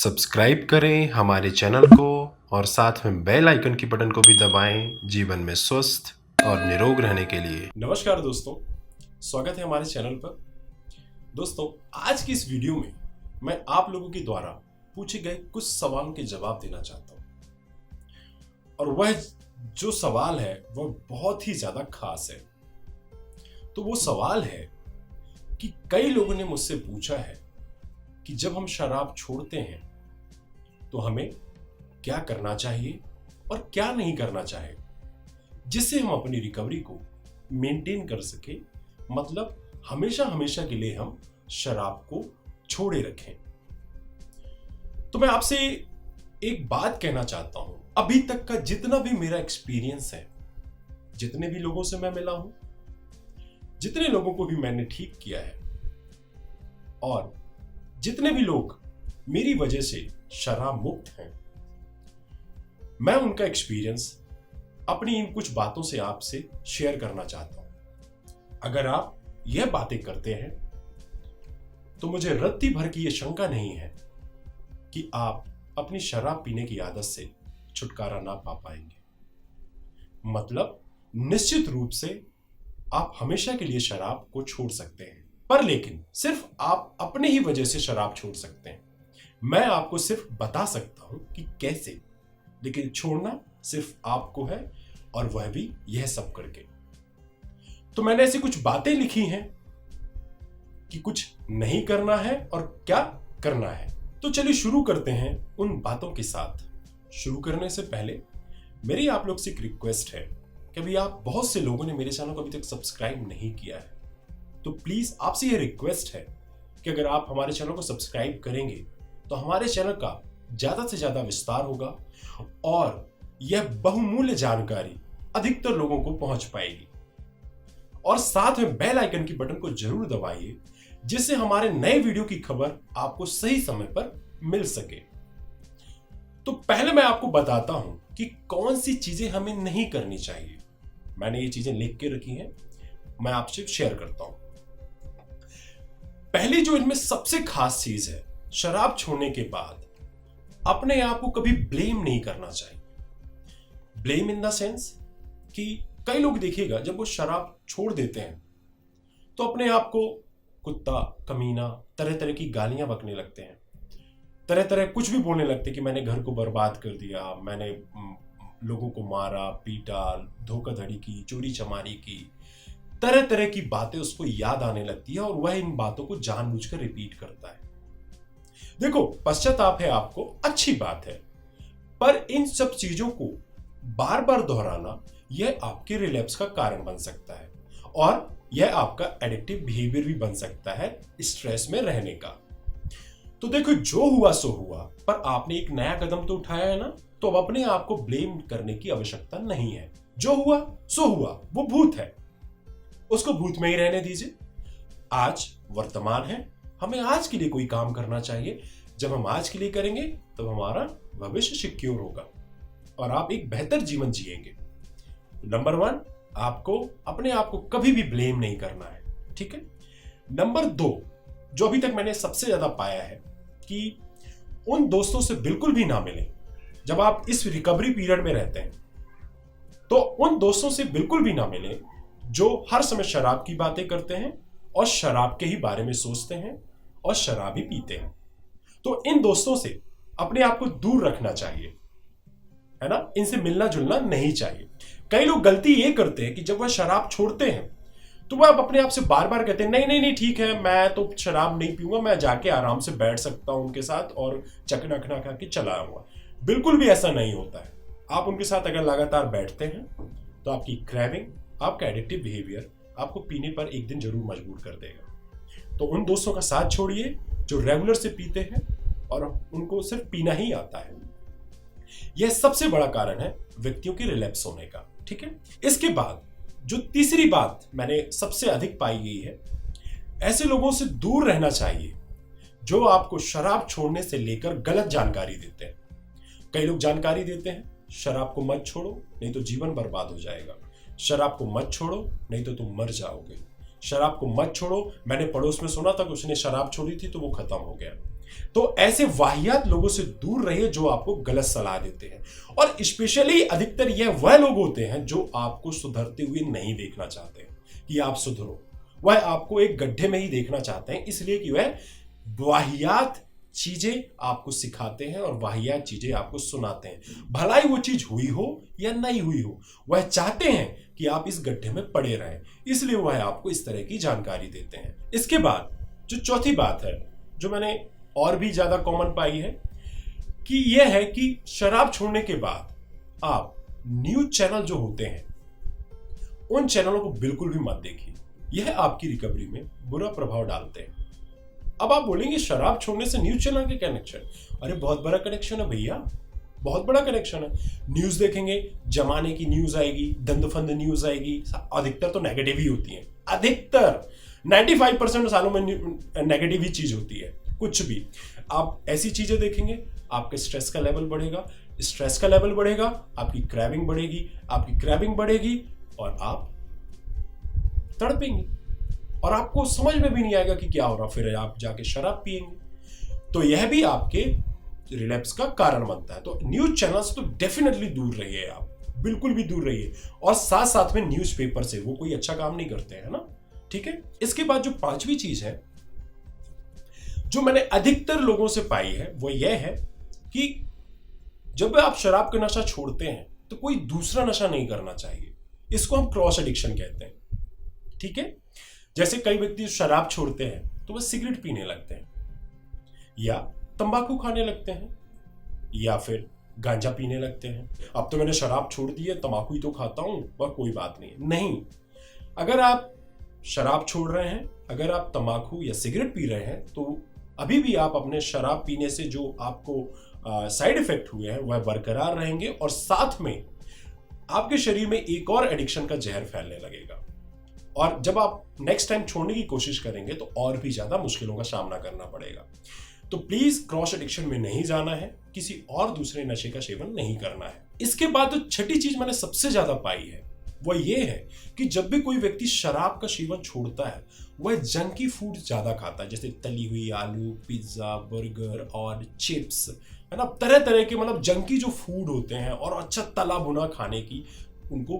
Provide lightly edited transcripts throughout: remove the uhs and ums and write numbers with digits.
Subscribe करें हमारे channel को और साथ में बेल आइकन की बटन को भी दबाएं जीवन में स्वस्थ और निरोग रहने के लिए। नमस्कार दोस्तों, स्वागत है हमारे चैनल पर। दोस्तों, आज की इस वीडियो में मैं आप लोगों के द्वारा पूछे गए कुछ सवालों के जवाब देना चाहता हूं और वह जो सवाल है वह बहुत ही ज्यादा खास है। तो वो सवाल है कि कई लोगों ने मुझसे पूछा है कि जब हम शराब छोड़ते हैं तो हमें क्या करना चाहिए और क्या नहीं करना चाहिए जिससे हम अपनी रिकवरी को मेंटेन कर सके, मतलब हमेशा हमेशा के लिए हम शराब को छोड़े रखें। तो मैं आपसे एक बात कहना चाहता हूं, अभी तक का जितना भी मेरा एक्सपीरियंस है, जितने भी लोगों से मैं मिला हूं, जितने लोगों को भी मैंने ठीक किया है और जितने भी लोग मेरी वजह से शराब मुक्त हैं, मैं उनका एक्सपीरियंस अपनी इन कुछ बातों से आपसे शेयर करना चाहता हूं। अगर आप यह बातें करते हैं तो मुझे रत्ती भर की यह शंका नहीं है कि आप अपनी शराब पीने की आदत से छुटकारा ना पा पाएंगे। मतलब निश्चित रूप से आप हमेशा के लिए शराब को छोड़ सकते हैं, पर लेकिन सिर्फ आप अपने ही वजह से शराब छोड़ सकते हैं। मैं आपको सिर्फ बता सकता हूं कि कैसे, लेकिन छोड़ना सिर्फ आपको है और वह भी यह सब करके। तो मैंने ऐसी कुछ बातें लिखी हैं कि कुछ नहीं करना है और क्या करना है। तो चलिए शुरू करते हैं उन बातों के साथ। शुरू करने से पहले मेरी आप लोग से एक रिक्वेस्ट है कि अभी आप बहुत से लोगों ने मेरे चैनल को अभी तक सब्सक्राइब नहीं किया है, तो प्लीज आपसे यह रिक्वेस्ट है कि अगर आप हमारे चैनल को सब्सक्राइब करेंगे तो हमारे चैनल का ज्यादा से ज्यादा विस्तार होगा और यह बहुमूल्य जानकारी अधिकतर लोगों को पहुंच पाएगी। और साथ में बेल आइकन की बटन को जरूर दबाइए जिससे हमारे नए वीडियो की खबर आपको सही समय पर मिल सके। तो पहले मैं आपको बताता हूं कि कौन सी चीजें हमें नहीं करनी चाहिए। मैंने ये चीजें लिख के रखी हैं, मैं आपसे शेयर करता हूं। पहली जो इनमें सबसे खास चीज है, शराब छोड़ने के बाद अपने आप को कभी ब्लेम नहीं करना चाहिए। ब्लेम इन द सेंस कि कई लोग देखिएगा जब वो शराब छोड़ देते हैं तो अपने आप को कुत्ता, कमीना, तरह तरह की गालियां बकने लगते हैं, तरह तरह कुछ भी बोलने लगते हैं कि मैंने घर को बर्बाद कर दिया, मैंने लोगों को मारा, पीटा, धोखाधड़ी की, चोरी चमारी की, तरह तरह की बातें उसको याद आने लगती है और वह इन बातों को जानबूझकर रिपीट करता है। देखो, पश्चाताप है आपको, अच्छी बात है, पर इन सब चीजों को बार बार दोहराना यह आपके रिलैप्स का कारण बन सकता है और यह आपका एडिक्टिव बिहेवियर भी बन सकता है स्ट्रेस में रहने का। तो देखो, जो हुआ सो हुआ, पर आपने एक नया कदम तो उठाया है ना, तो अब अपने आप को ब्लेम करने की आवश्यकता नहीं है। जो हुआ सो हुआ, वो भूत है, उसको भूत में ही रहने दीजिए। आज वर्तमान है, हमें आज के लिए कोई काम करना चाहिए। जब हम आज के लिए करेंगे तब हमारा भविष्य सिक्योर होगा और आप एक बेहतर जीवन जिएंगे। नंबर 1, आपको अपने आप को कभी भी ब्लेम नहीं करना है, ठीक है। नंबर 2, जो अभी तक मैंने सबसे ज्यादा पाया है कि उन दोस्तों से बिल्कुल भी ना मिलें। जब आप इस रिकवरी पीरियड में रहते हैं तो उन दोस्तों से बिल्कुल भी ना मिलें जो हर समय शराब की बातें करते हैं और शराब के ही बारे में सोचते हैं और शराब ही पीते हैं। तो इन दोस्तों से अपने आप को दूर रखना चाहिए, है ना। इनसे मिलना जुलना नहीं चाहिए। कई लोग गलती ये करते हैं कि जब वह शराब छोड़ते हैं तो वह अपने आप से बार बार कहते हैं नहीं नहीं नहीं ठीक है, मैं तो शराब नहीं पीऊंगा, मैं जाके आराम से बैठ सकता हूं उनके साथ और चकना खना खा के चला आऊंगा। बिल्कुल भी ऐसा नहीं होता है। आप उनके साथ अगर लगातार बैठते हैं तो आपकी क्रेविंग, आपका एडिक्टिव बिहेवियर आपको पीने पर एक दिन जरूर मजबूर कर देगा। तो उन दोस्तों का साथ छोड़िए जो रेगुलर से पीते हैं और उनको सिर्फ पीना ही आता है। यह सबसे बड़ा कारण है व्यक्तियों के रिलैप्स होने का, ठीक है। इसके बाद जो तीसरी बात मैंने सबसे अधिक पाई गई है, ऐसे लोगों से दूर रहना चाहिए जो आपको शराब छोड़ने से लेकर गलत जानकारी देते हैं। कई लोग जानकारी देते हैं शराब को मत छोड़ो नहीं तो जीवन बर्बाद हो जाएगा, शराब को मत छोड़ो नहीं तो तुम मर जाओगे, शराब को मत छोड़ो, मैंने पड़ोस में सुना था कि उसने शराब छोड़ी थी तो वो खत्म हो गया। तो ऐसे वाहियात लोगों से दूर रहिए जो आपको गलत सलाह देते हैं, और स्पेशली अधिकतर यह वह लोग होते हैं जो आपको सुधरते हुए नहीं देखना चाहते कि आप सुधरो। वह आपको एक गड्ढे में ही देखना चाहते हैं, इसलिए कि वह वाहियात चीजें आपको सिखाते हैं और वाहियात चीजें आपको सुनाते हैं। भलाई वो चीज हुई हो या नहीं हुई हो, वह चाहते हैं कि आप इस गड्ढे में पड़े रहें, इसलिए वह आपको इस तरह की जानकारी देते हैं। इसके बाद जो चौथी बात है, जो मैंने और भी ज्यादा कॉमन पाई है, कि यह है कि शराब छोड़ने के बाद आप न्यूज चैनल जो होते हैं उन चैनलों को बिल्कुल भी मत देखिए। यह आपकी रिकवरी में बुरा प्रभाव डालते हैं। अब आप बोलेंगे शराब छोड़ने से न्यूज चैनल के कनेक्शन? अरे बहुत बड़ा कनेक्शन है भैया, बहुत बड़ा कनेक्शन है। न्यूज देखेंगे, जमाने की न्यूज आएगी, दंदफंद न्यूज आएगी, अधिकतर तो नेगेटिव ही होती है। अधिकतर 95% सालों में नेगेटिव ही चीज होती है। कुछ भी आप ऐसी चीजें देखेंगे, आपके स्ट्रेस का लेवल बढ़ेगा, स्ट्रेस का लेवल बढ़ेगा, आपकी क्रैविंग बढ़ेगी, आपकी क्रैविंग बढ़ेगी और आप तड़पेंगे और आपको समझ में भी नहीं आएगा कि क्या हो रहा, फिर आप जाके शराब पिएंगे। तो यह भी आपके रिलैप्स का कारण बनता है। तो न्यूज चैनल से तो डेफिनेटली दूर रहिए, आप बिल्कुल भी दूर रहिए, और साथ साथ में न्यूज़पेपर से, वो कोई अच्छा काम नहीं करते हैं ना, ठीक है। इसके बाद जो पांचवी चीज है जो मैंने अधिकतर लोगों से पाई है वो यह है कि जब आप शराब का नशा छोड़ते हैं तो कोई दूसरा नशा नहीं करना चाहिए। इसको हम क्रॉस एडिक्शन कहते हैं, ठीक है। जैसे कई व्यक्ति शराब छोड़ते हैं तो वह सिगरेट पीने लगते हैं, या तंबाकू खाने लगते हैं, या फिर गांजा पीने लगते हैं। अब तो मैंने शराब छोड़ दी है, तंबाकू ही तो खाता हूं और कोई बात नहीं। अगर आप शराब छोड़ रहे हैं, अगर आप तंबाकू या सिगरेट पी रहे हैं, तो अभी भी आप अपने शराब पीने से जो आपको साइड इफेक्ट हुए हैं वह बरकरार रहेंगे, और साथ में आपके शरीर में एक और एडिक्शन का जहर फैलने लगेगा। और जब आप नेक्स्ट टाइम छोड़ने की कोशिश करेंगे तो और भी ज्यादा मुश्किलों का सामना करना पड़ेगा। तो प्लीज क्रॉस एडिक्शन में नहीं जाना है, किसी और दूसरे नशे का सेवन नहीं करना है। इसके बाद जो छठी चीज मैंने सबसे ज्यादा पाई है वह यह है कि जब भी कोई व्यक्ति शराब का सेवन छोड़ता है वह जंकी फूड ज्यादा खाता है, जैसे तली हुई आलू, पिज्जा, बर्गर और चिप्स, है ना, तरह तरह के मतलब जंकी जो फूड होते हैं और अच्छा तला भुना खाने की उनको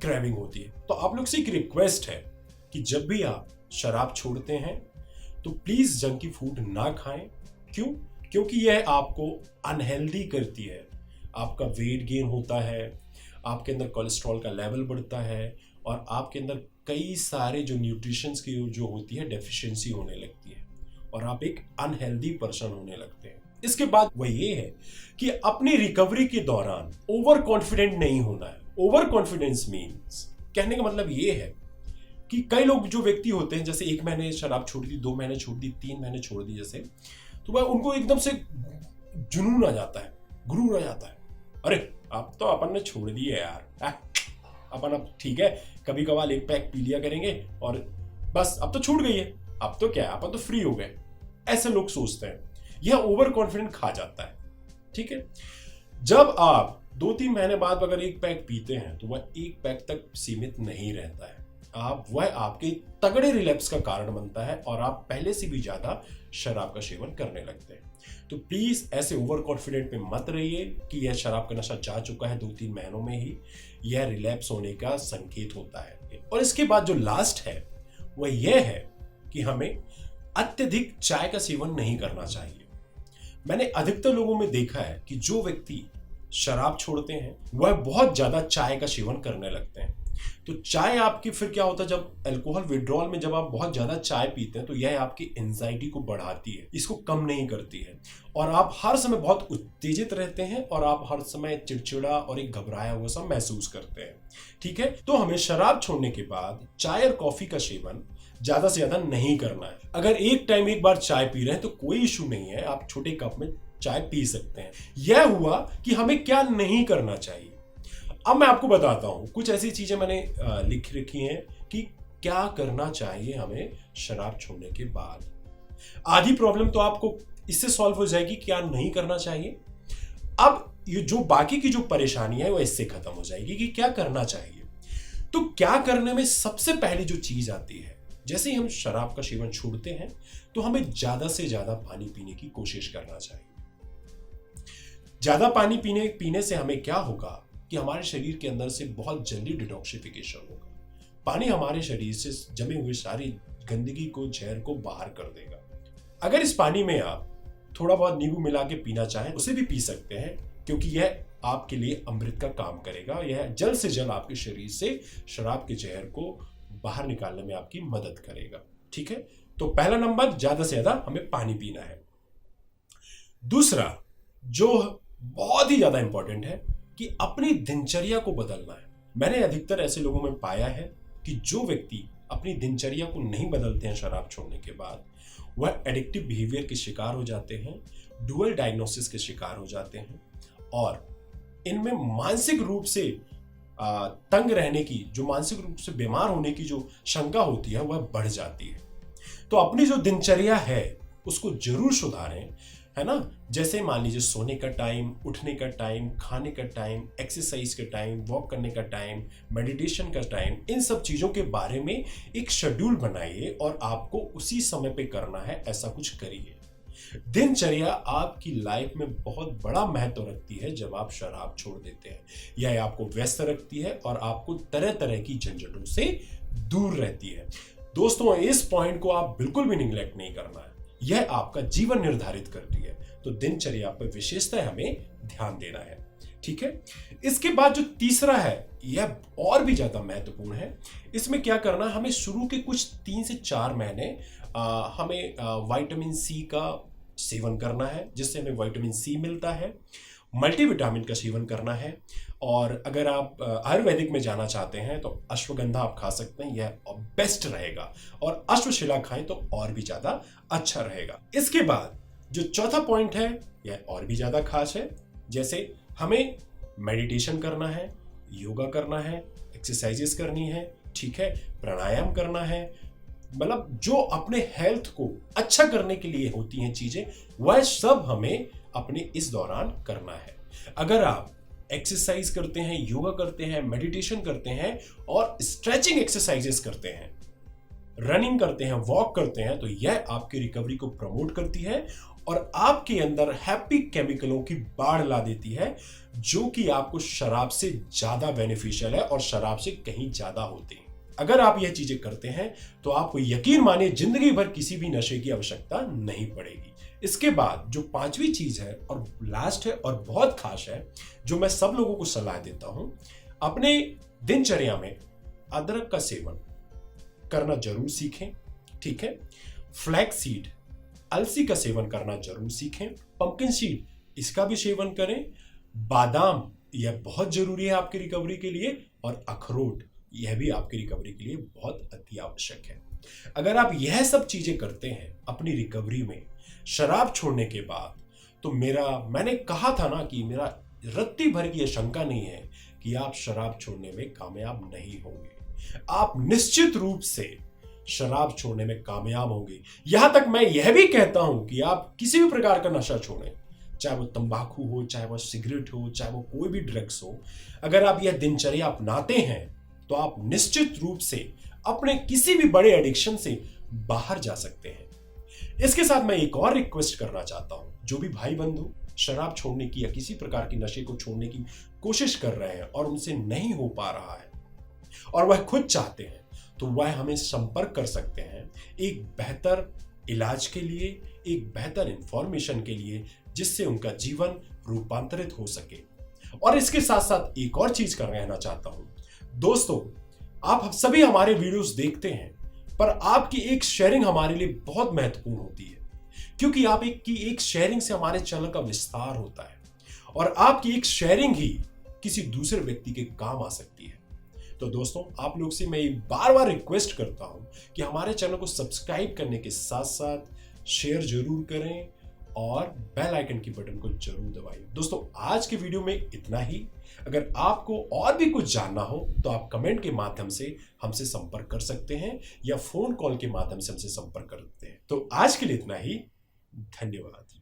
क्रेविंग होती है। तो आप लोग से एक रिक्वेस्ट है कि जब भी आप शराब छोड़ते हैं तो प्लीज जंकी फूड ना खाएं। क्यों? क्योंकि यह आपको अनहेल्दी करती है, आपका वेट गेन होता है, आपके अंदर कोलेस्ट्रॉल का लेवल बढ़ता है, और आपके अंदर कई सारे जो न्यूट्रिशंस की जो होती है डेफिशिएंसी होने लगती है, और आप एक अनहेल्दी पर्सन होने लगते हैं। इसके बाद वह ये है कि अपनी रिकवरी के दौरान ओवर कॉन्फिडेंट नहीं होना है। ओवर कॉन्फिडेंस मीन्स, कहने का मतलब ये है कि कई लोग जो व्यक्ति होते हैं, जैसे 1 महीने शराब छोड़ दी, 2 महीने छोड़ दी, 3 महीने छोड़ दी, जैसे, तो वह उनको एकदम से जुनून आ जाता है, गुरूर आ जाता है। अरे अब तो अपन ने छोड़ दी है यार, अपन अब ठीक है, कभी कभार 1 पैक पी लिया करेंगे और बस अब तो छूट गई है, अब तो क्या है, अपन तो फ्री हो गए। ऐसे लोग सोचते हैं, यह ओवर कॉन्फिडेंट खा जाता है, ठीक है। जब आप 2-3 महीने बाद अगर 1 पैक पीते हैं तो वह 1 पैक तक सीमित नहीं रहता है, वह आपके तगड़े रिलैप्स का कारण बनता है और आप पहले से भी ज्यादा शराब का सेवन करने लगते हैं। तो प्लीज ऐसे ओवर कॉन्फिडेंट में मत रहिए कि यह शराब का नशा जा चुका है 2-3 महीनों में ही, यह रिलैप्स होने का संकेत होता है। और इसके बाद जो लास्ट है वह यह है कि हमें अत्यधिक चाय का सेवन नहीं करना चाहिए। मैंने अधिकतर लोगों में देखा है कि जो व्यक्ति शराब छोड़ते हैं वह बहुत ज्यादा चाय का सेवन करने लगते हैं। तो चाय आपकी फिर क्या होता है, जब अल्कोहल विड्रॉल में जब आप बहुत ज्यादा चाय पीते हैं तो यह आपकी एंजाइटी को बढ़ाती है, इसको कम नहीं करती है, और आप हर समय बहुत उत्तेजित रहते हैं और आप हर समय चिड़चिड़ा और एक घबराया हुआ सा महसूस करते हैं, ठीक है। तो हमें शराब छोड़ने के बाद चाय और कॉफी का सेवन ज्यादा से ज्यादा नहीं करना है। अगर एक बार चाय पी रहे हैं तो कोई इशू नहीं है, आप छोटे कप में चाय पी सकते हैं। यह हुआ कि हमें क्या नहीं करना चाहिए। अब मैं आपको बताता हूं, कुछ ऐसी चीजें मैंने लिख रखी हैं कि क्या करना चाहिए हमें शराब छोड़ने के बाद। आधी प्रॉब्लम तो आपको इससे सॉल्व हो जाएगी, क्या नहीं करना चाहिए। अब ये जो बाकी की जो परेशानी है वो इससे खत्म हो जाएगी कि क्या करना चाहिए। तो क्या करने में सबसे पहली जो चीज आती है जैसे ही हम शराब का सेवन छोड़ते हैं तो हमें ज्यादा से ज्यादा पानी पीने की कोशिश करना चाहिए। ज्यादा पानी पीने से हमें क्या होगा कि हमारे शरीर के अंदर से बहुत जल्दी डिटॉक्सिफिकेशन होगा। पानी हमारे शरीर से जमे हुए सारी गंदगी को, जहर को बाहर कर देगा। अगर इस पानी में आप थोड़ा बहुत नींबू मिला के पीना चाहें उसे भी पी सकते हैं, क्योंकि यह आपके लिए अमृत का काम करेगा। यह जल्द से जल्द आपके शरीर से शराब के जहर को बाहर निकालने में आपकी मदद करेगा। ठीक है, तो पहला नंबर, ज्यादा से ज्यादा हमें पानी पीना है। दूसरा जो बहुत ही ज्यादा इंपॉर्टेंट है कि अपनी दिनचर्या को बदलना है। मैंने अधिकतर ऐसे लोगों में पाया है कि जो व्यक्ति अपनी दिनचर्या को नहीं बदलते हैं शराब छोड़ने के बाद, वह एडिक्टिव बिहेवियर के शिकार हो जाते हैं, डुअल डायग्नोसिस के शिकार हो जाते हैं और इनमें मानसिक रूप से तंग रहने की, जो मानसिक रूप से बीमार होने की जो शंका होती है वह बढ़ जाती है। तो अपनी जो दिनचर्या है उसको जरूर सुधारें, है ना। जैसे मान लीजिए सोने का टाइम, उठने का टाइम, खाने का टाइम, एक्सरसाइज का टाइम, वॉक करने का टाइम, मेडिटेशन का टाइम, इन सब चीजों के बारे में एक शेड्यूल बनाइए और आपको उसी समय पे करना है, ऐसा कुछ करिए। दिनचर्या आपकी लाइफ में बहुत बड़ा महत्व रखती है। जब आप शराब छोड़ देते हैं, यह आपको व्यस्त रखती है और आपको तरह तरह की झंझटों से दूर रहती है। दोस्तों, इस पॉइंट को आप बिल्कुल भी निगलेक्ट नहीं करना है, यह आपका जीवन निर्धारित करती है। तो दिनचर्या पर विशेषतः हमें ध्यान देना है। ठीक है, इसके बाद जो तीसरा है यह और भी ज्यादा महत्वपूर्ण है। इसमें क्या करना, हमें शुरू के कुछ 3 से 4 महीने हमें विटामिन सी का सेवन करना है, जिससे हमें विटामिन सी मिलता है। मल्टीविटामिन का सेवन करना है और अगर आप आयुर्वेदिक में जाना चाहते हैं तो अश्वगंधा आप खा सकते हैं, यह बेस्ट रहेगा। और अश्वशिला खाएं तो और भी ज्यादा अच्छा रहेगा। इसके बाद जो चौथा पॉइंट है यह और भी ज्यादा खास है। जैसे हमें मेडिटेशन करना है, योगा करना है, एक्सरसाइजेस करनी है, ठीक है, प्राणायाम करना है, मतलब जो अपने हेल्थ को अच्छा करने के लिए होती हैं चीजें, वह सब हमें अपने इस दौरान करना है। अगर आप एक्सरसाइज करते हैं, योगा करते हैं, मेडिटेशन करते हैं और स्ट्रेचिंग एक्सरसाइजेस करते हैं, रनिंग करते हैं, वॉक करते हैं, तो यह आपकी रिकवरी को प्रमोट करती है और आपके अंदर हैप्पी केमिकलों की बाढ़ ला देती है, जो कि आपको शराब से ज्यादा बेनिफिशियल है और शराब से कहीं ज्यादा होती है। अगर आप यह चीजें करते हैं तो आपको यकीन मानिए जिंदगी भर किसी भी नशे की आवश्यकता नहीं पड़ेगी। इसके बाद जो 5वीं चीज है और लास्ट है और बहुत खास है, जो मैं सब लोगों को सलाह देता हूं, अपने दिनचर्या में अदरक का सेवन करना जरूर सीखें। ठीक है, फ्लैक्स सीड, अलसी का सेवन करना जरूर सीखें। पंपकिन सीड, इसका भी सेवन करें। बादाम, यह बहुत जरूरी है आपकी रिकवरी के लिए। और अखरोट, यह भी आपकी रिकवरी के लिए बहुत अति आवश्यक है। अगर आप यह सब चीजें करते हैं अपनी रिकवरी में शराब छोड़ने के बाद, तो मैंने कहा था ना कि मेरा रत्ती भर की यह शंका नहीं है कि आप शराब छोड़ने में कामयाब नहीं होंगे। आप निश्चित रूप से शराब छोड़ने में कामयाब होंगे। यहां तक मैं यह भी कहता हूं कि आप किसी भी प्रकार का नशा छोड़ें, चाहे वो तंबाकू हो, चाहे वो सिगरेट हो, चाहे वो कोई भी ड्रग्स हो, अगर आप यह दिनचर्या अपनाते हैं तो आप निश्चित रूप से अपने किसी भी बड़े एडिक्शन से बाहर जा सकते हैं। इसके साथ मैं एक और रिक्वेस्ट करना चाहता हूं, जो भी भाई बंधु शराब छोड़ने की या किसी प्रकार की नशे को छोड़ने की कोशिश कर रहे हैं और उनसे नहीं हो पा रहा है और वह खुद चाहते हैं, तो वह हमें संपर्क कर सकते हैं एक बेहतर इलाज के लिए, एक बेहतर इंफॉर्मेशन के लिए, जिससे उनका जीवन रूपांतरित हो सके। और इसके साथ साथ एक और चीज कर कहना चाहता हूं, दोस्तों, आप सभी हमारे वीडियोस देखते हैं, पर आपकी एक शेयरिंग हमारे लिए बहुत महत्वपूर्ण होती है, क्योंकि आपकी एक शेयरिंग से हमारे चैनल का विस्तार होता है और आपकी एक शेयरिंग ही किसी दूसरे व्यक्ति के काम आ सकती है। तो दोस्तों, आप लोग से मैं बार बार रिक्वेस्ट करता हूं कि हमारे चैनल को सब्सक्राइब करने के साथ साथ शेयर जरूर करें और बेल आइकन की बटन को जरूर दबाइए। दोस्तों, आज के वीडियो में इतना ही। अगर आपको और भी कुछ जानना हो तो आप कमेंट के माध्यम से हमसे संपर्क कर सकते हैं या फोन कॉल के माध्यम से हमसे संपर्क कर सकते हैं। तो आज के लिए इतना ही। धन्यवाद।